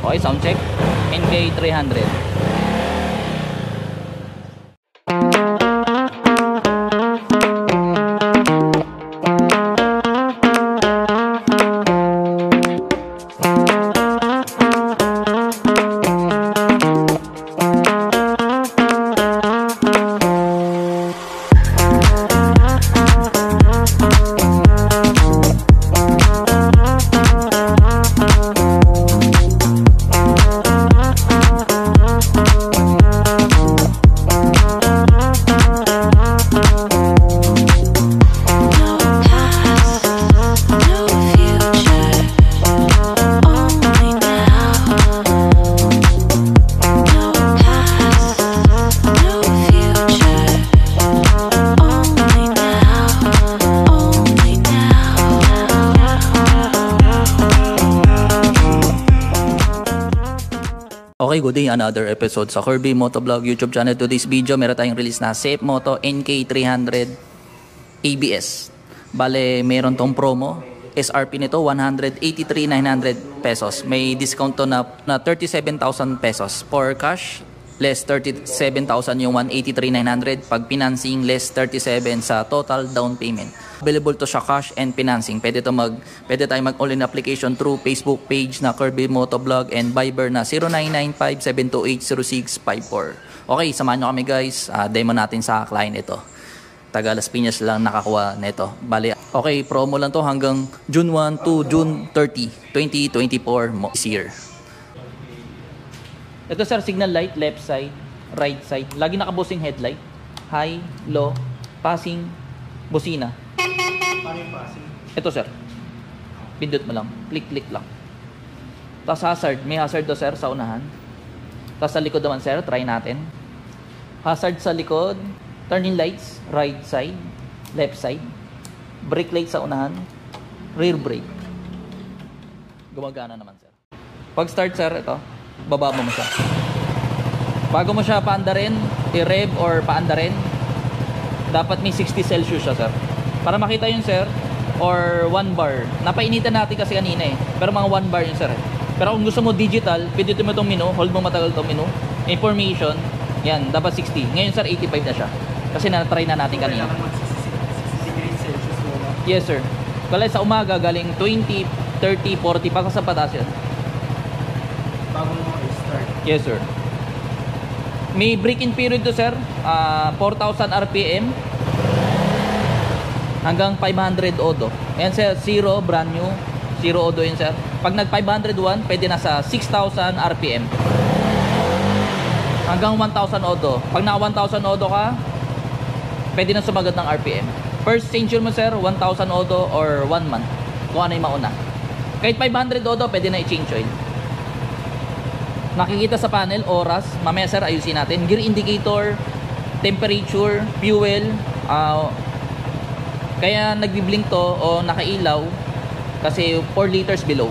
Okay, sound check. NK 300. Okay, good day. Another episode sa Kirby Motovlog YouTube channel. Today's video, meron tayong release na Safe Moto NK300 ABS. Bale, meron tong promo. SRP nito, 183,900 pesos. May discount to na 37,000 pesos. For cash, less 37,000 yung 183,900. Pag financing, less 37 sa total down payment. Available to siya cash and financing. Pwede tayo mag-all-in application through Facebook page na Kirby Motovlog and Viber na 0995-728-0654. Okay, samahan nyo kami guys. Demo natin sa client ito. Taga Las Piñas lang nakakuha nito. Bali, okay, promo lang to hanggang June 1 to June 30, 2024 this year. Ito sir, signal light, left side, right side. Lagi nakabusing headlight. High, low, passing, busina. Ito sir, pindot mo lang, click lang. Tapos hazard, may hazard to sir sa unahan. Tapos sa likod naman sir, try natin. Hazard sa likod, turning lights, right side, left side. Brake light sa unahan, rear brake. Gumagana naman sir. Pag start sir, ito, baba mo siya. Bago mo siya paandarin, i-rev or paandarin, dapat may 60 Celsius siya sir. Para makita yun sir, or 1 bar. Napainitan natin kasi kanina eh. Pero mga 1 bar yun sir. Pero kung gusto mo digital, pindutin mo itong menu, hold mo matagal itong menu. Information, yan, dapat 60. Ngayon sir, 85 na siya. Kasi na-try na natin kanina. Yes sir. Kala sa umaga, galing 20, 30, 40, pagka sa patas yun. Bago mo i-start. Yes sir. May break-in period to sir, 4,000 RPM. Hanggang 500 odo. Ayan sir, 0, brand new. 0 odo yun sir. Pag nag 501, pwede na sa 6,000 RPM. Hanggang 1,000 odo. Pag naka 1,000 odo ka, pwede na sumagot ng RPM. First change mo sir, 1,000 odo or 1 month. Kung ano yung mauna. Kahit 500 odo, pwede na i-change oil. Nakikita sa panel, oras. Mamaya sir, ayusin natin. Gear indicator, temperature, fuel, kaya nagbi-blink to o nakailaw kasi 4 liters below.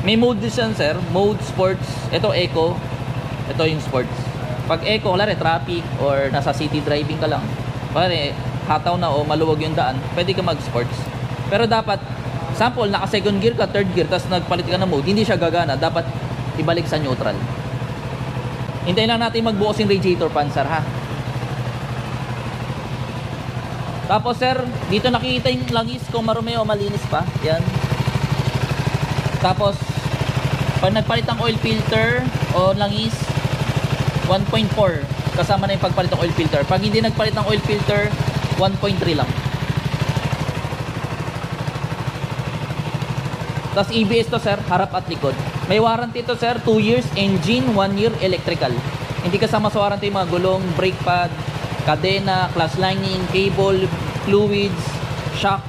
May mode din sir, mode sports. Ito eco, ito yung sports. Pag eco, wala rin traffic or nasa city driving ka lang, wala rin, hataw na o maluwag yung daan, pwede ka mag sports. Pero dapat, sample, naka second gear ka, third gear, tapos nagpalit ka ng mode, hindi siya gagana, dapat ibalik sa neutral. Hintayin lang natin magbukas yung radiator fan sir ha. Tapos sir, dito nakikita yung langis kung marumi o malinis pa. Yan. Tapos, pag nagpalit ng oil filter o langis, 1.4. Kasama na yung pagpalit ng oil filter. Pag hindi nagpalit ng oil filter, 1.3 lang. Tapos ABS to sir, harap at likod. May warranty to sir, 2 years, engine, 1 year, electrical. Hindi kasama sa warranty yung mga gulong, brake pad, kadena, clutch lining, cable, fluids, shock,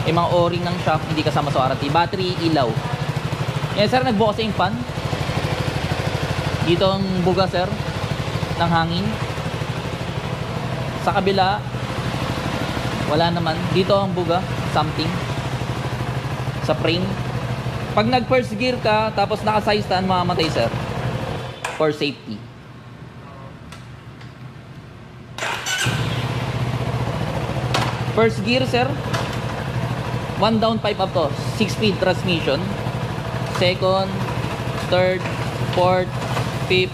yung mga o-ring ng shock, hindi kasama sa warranty. Battery, ilaw. Yan sir, nagbukas yung fan. Dito ang buga sir, ng hangin. Sa kabila, wala naman. Dito ang buga, something. Sa frame. Pag nag first gear ka, tapos naka-side stand, mamamatay sir. For safety. First gear sir, 1 down 5 up to, 6-speed transmission. Second, third, fourth, fifth,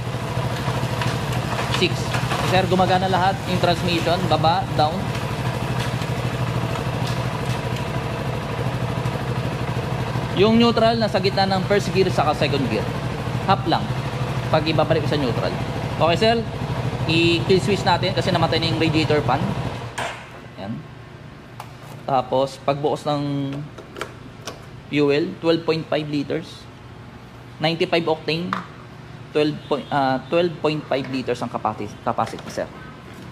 sixth. Sir, gumagana lahat yung transmission, baba, down. Yung neutral nasa gitna ng first gear saka second gear. Half lang pag ibabalik sa neutral. Okay sir, i-kill switch natin kasi namatay na yung radiator fan. Yan. Tapos pagbukas ng fuel, 12.5 liters, 95 octane, 12.5 liters ang capacity sir.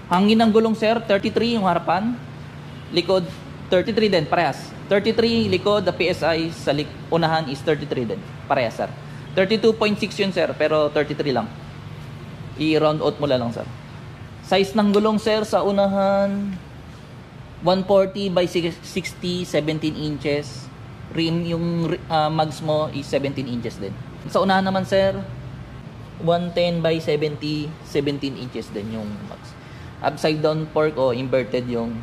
Hangin ng gulong sir, 33 yung harapan, likod 33 din, parehas. 33 likod, the PSI sa unahan is 33 din, parehas sir. 32.6 yun sir, pero 33 lang. I-round out mo lang sir. Size ng gulong sir sa unahan, 140 by 60, 17 inches. Rim, yung mags mo is 17 inches din. Sa unahan naman sir, 110 by 70, 17 inches din yung mags. Upside down fork o inverted yung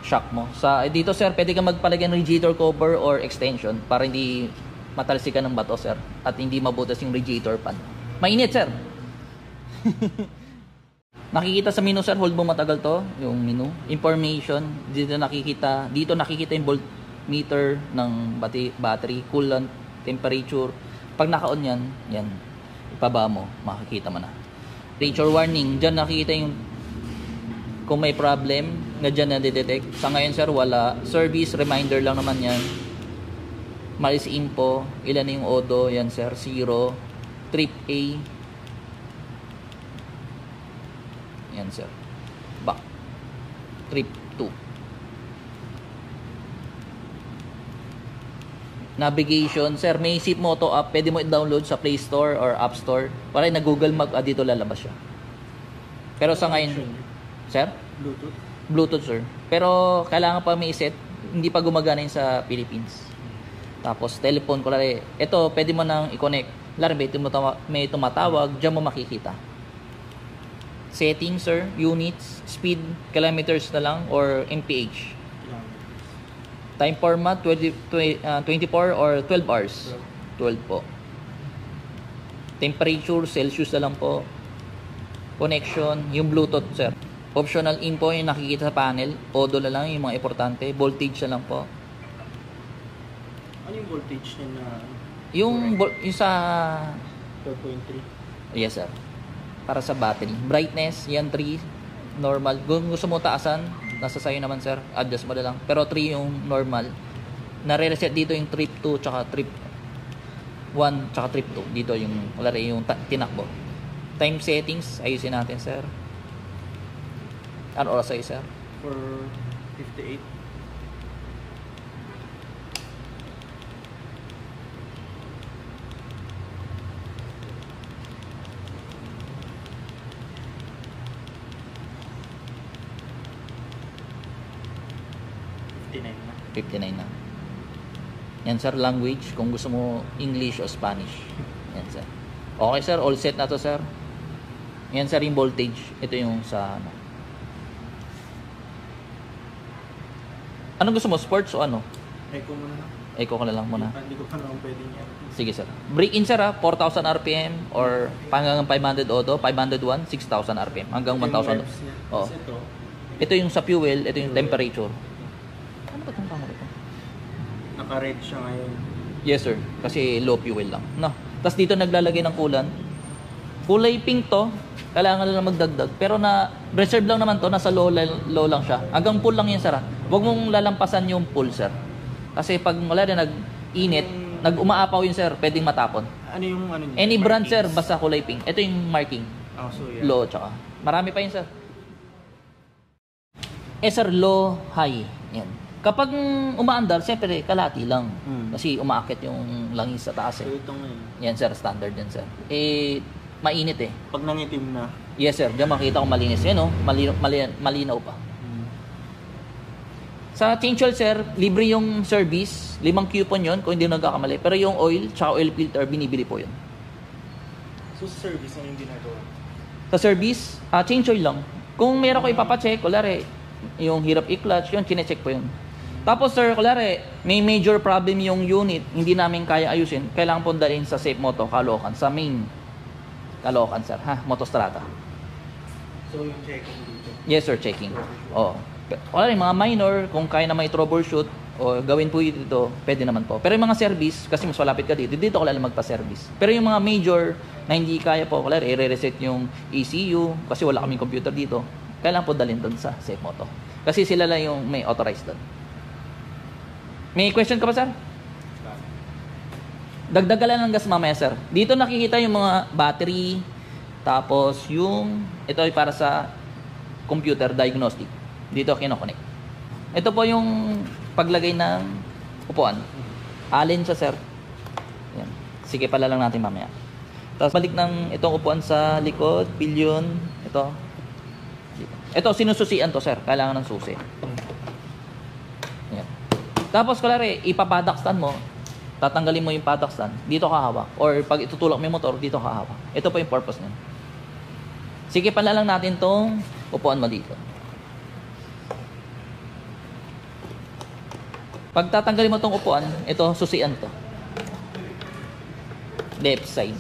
shock mo. Sa dito sir, pwede ka magpalagyan ng radiator cover or extension para hindi matalsikan ng bato sir at hindi mabutas yung radiator pan. Mainit sir. Nakikita sa menu sir, hold mo matagal to, yung menu. Information, dito nakikita yung voltmeter ng battery, coolant, temperature. Pag naka-on yan, ipaba mo, makikita mo na. Temperature warning, dyan nakikita yung kung may problem, na dyan na-detect. Sa ngayon sir, wala. Service, reminder lang naman yan. Malis info, ilan na yung odo, yan sir, 0. Trip A. Yan sir. Back. Trip 2. Navigation, sir, may Seat Moto app, pwede mo i-download sa Play Store or App Store. Para na Google Map, dito lalabas siya. Pero sa ngayon, sir? Bluetooth sir. Pero kailangan pa may iset, hindi pa gumagana yun sa Philippines. Tapos telephone ko lari. Ito, pwede mo nang i-connect. Lari, may tumatawag, diyan mo makikita. Settings sir, units, speed, kilometers na lang or MPH. Time format 24 or 12 hours. 12 po. Temperature Celsius na lang po. Connection, yung Bluetooth sir. Optional info yung nakikita sa panel. Odo na lang yung mga importante. Voltage na lang po. Ano yung voltage niya na? Yung sa 12.3. yes sir. Para sa battery. Brightness, yan 3. Normal. Kung gusto mo taasan, nasa sayo naman sir. Adjust mo na lang. Pero 3 yung normal. Nare-reset dito yung trip 2 tsaka trip 1 tsaka trip 2. Dito yung yung tinakbo. Time settings, ayusin natin sir. Ano oras sa'yo sir? For 58. Na. 59 na. Yan sir, language. Kung gusto mo English o Spanish. Yan sir. Okay sir, all set na to sir. Yan sir yung voltage. Ito yung sa ano. Anong gusto mo? Sports o ano? Eco muna lang. Eco ka na lang muna. Hindi ko pa naman pwede niya. Sige sir. Break in sir ha, 4,000 RPM or hanggang 500 auto, 501, 6,000 RPM. Hanggang 1,000. Oo. Ito yung sa fuel, ito yung temperature. Ano ba itong camera ito? Naka-red siya ngayon. Yes sir, kasi low fuel lang. No. Tapos dito naglalagay ng coolant. Kulay pink to, kailangan lang magdagdag. Pero na reserve lang naman to, nasa low lang siya. Hanggang full lang yan sir. Huwag mong lalampasan yung full sir. Kasi pag wala na nag-init, nag-umaapaw yun sir, pwedeng matapon. Ano yung ano niya? Any brand sir, basta kulay pink. Ito yung marking. Oh, so yeah. Low tsaka. Marami pa yun sir. Sir, low, high. Yan. Kapag umaandar, siyempre kalahati lang. Kasi umaakit yung langis sa taas eh. So ito ngayon. Yan sir, standard yan sir. Mainit eh. Pag nangitim na. Yes sir, diyan makita ko malinis. Yan oh, malinaw pa. Sa change oil sir, libre yung service. 5 coupon yun kung hindi nagkakamali. Pero yung oil, tsaka oil filter, binibili po yun. So service ang yung ginagawa? Sa service, change oil lang. Kung meron ko ipapacheck, kulari, yung hirap i-clutch, yun, chinecheck po yun. Tapos sir, kulare, may major problem yung unit, hindi namin kaya ayusin, kailangan po dalhin sa Safe Moto, Caloocan, sa main Caloocan sir, ha, Motostrada. So yung checking dito? Yes sir, checking. Oo. Kulare, mga minor, kung kaya na may troubleshoot, o gawin po dito, pwede naman po. Pero yung mga service, kasi mas malapit ka dito ko lang magpa-service. Pero yung mga major na hindi kaya po, kulare, i-reset yung ECU, kasi wala kaming computer dito, kailangan po dalhin doon sa Safe Moto. Kasi sila lang yung may authorized doon. May question ka pa, sir? Dagdagalan ng gas mamaya, sir. Dito nakikita yung mga battery, tapos yung, ito ay para sa computer diagnostic. Dito kinoconnect. Ito po yung paglagay ng upuan. Alin siya, sir. Yan. Sige pala lang natin mamaya. Tapos balik ng itong upuan sa likod, pillion, ito. Ito, sinususian to, sir. Kailangan ng susi. Yan. Tapos, kulare, ipapadak stand mo, tatanggalin mo yung padak stand, dito ka hawak. Or pag itutulak mo yung motor, dito ka hawak. Ito po yung purpose niya. Sige pala lang natin tong upuan mo dito. Pag tatanggalin mo tong upuan, ito, susian to. Left side.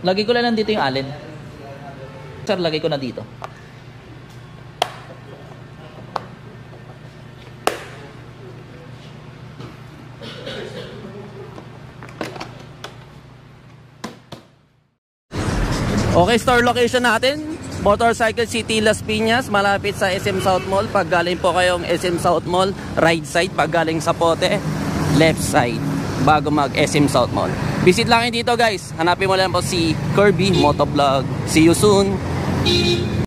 Lagay ko lang dito yung allen. Sir, lagay ko na dito. Okay, store location natin, Motorcycle City, Las Piñas, malapit sa SM South Mall. Pag galing po kayong SM South Mall, right side. Pag galing sa Pote, left side, bago mag SM South Mall. Visit lang kayo dito guys. Hanapin mo lang po si Kirby Motovlog. See you soon.